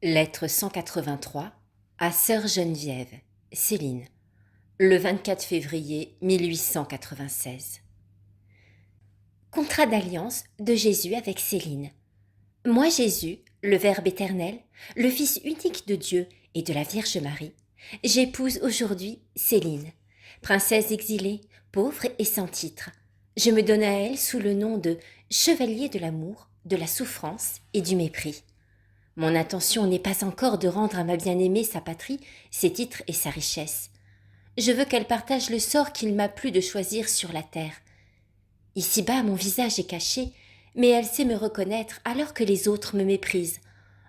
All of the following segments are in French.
Lettre 183 à Sœur Geneviève, Céline, le 24 février 1896. Contrat d'alliance de Jésus avec Céline. Moi Jésus, le Verbe éternel, le Fils unique de Dieu et de la Vierge Marie, j'épouse aujourd'hui Céline, princesse exilée, pauvre et sans titre. Je me donne à elle sous le nom de chevalier de l'amour, de la souffrance et du mépris. Mon intention n'est pas encore de rendre à ma bien-aimée sa patrie, ses titres et sa richesse. Je veux qu'elle partage le sort qu'il m'a plu de choisir sur la terre. Ici-bas, mon visage est caché, mais elle sait me reconnaître alors que les autres me méprisent.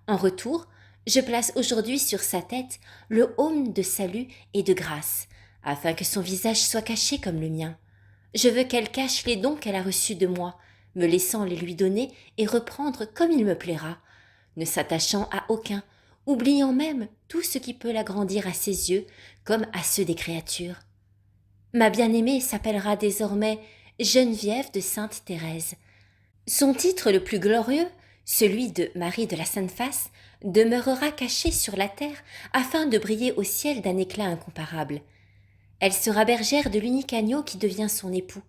En retour, je place aujourd'hui sur sa tête le aume de salut et de grâce, afin que son visage soit caché comme le mien. Je veux qu'elle cache les dons qu'elle a reçus de moi, me laissant les lui donner et reprendre comme il me plaira, ne s'attachant à aucun, oubliant même tout ce qui peut l'agrandir à ses yeux comme à ceux des créatures. Ma bien-aimée s'appellera désormais Geneviève de Sainte Thérèse. Son titre le plus glorieux, celui de Marie de la Sainte Face, demeurera caché sur la terre afin de briller au ciel d'un éclat incomparable. Elle sera bergère de l'unique agneau qui devient son époux.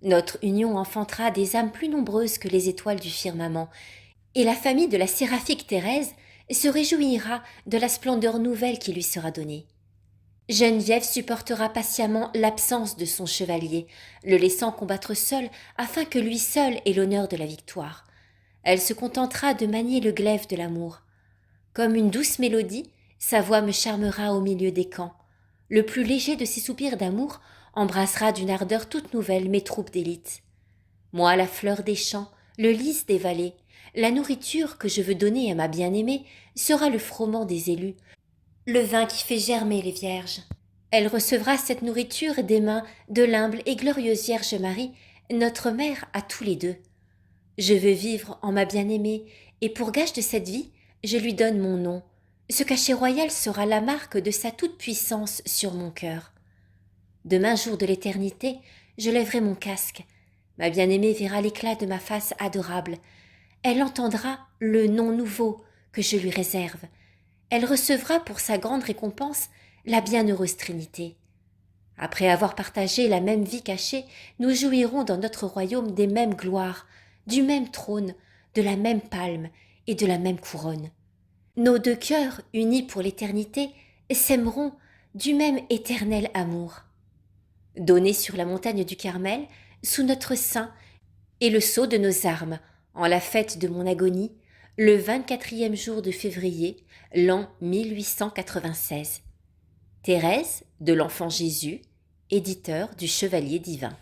Notre union enfantera des âmes plus nombreuses que les étoiles du firmament, et la famille de la séraphique Thérèse se réjouira de la splendeur nouvelle qui lui sera donnée. Geneviève supportera patiemment l'absence de son chevalier, le laissant combattre seul afin que lui seul ait l'honneur de la victoire. Elle se contentera de manier le glaive de l'amour. Comme une douce mélodie, sa voix me charmera au milieu des camps. Le plus léger de ses soupirs d'amour embrassera d'une ardeur toute nouvelle mes troupes d'élite. Moi, la fleur des champs, le lys des vallées, la nourriture que je veux donner à ma bien-aimée sera le froment des élus, le vin qui fait germer les vierges. Elle recevra cette nourriture des mains de l'humble et glorieuse Vierge Marie, notre mère à tous les deux. Je veux vivre en ma bien-aimée, et pour gage de cette vie, je lui donne mon nom. Ce cachet royal sera la marque de sa toute-puissance sur mon cœur. Demain, jour de l'éternité, je lèverai mon casque. Ma bien-aimée verra l'éclat de ma face adorable. Elle entendra le nom nouveau que je lui réserve. Elle recevra pour sa grande récompense la bienheureuse Trinité. Après avoir partagé la même vie cachée, nous jouirons dans notre royaume des mêmes gloires, du même trône, de la même palme et de la même couronne. Nos deux cœurs, unis pour l'éternité, s'aimeront du même éternel amour. Donné sur la montagne du Carmel, sous notre sein, et le sceau de nos armes, en la fête de mon agonie, le 24e jour de février, l'an 1896. Thérèse, de l'Enfant Jésus, éditeur du Chevalier divin.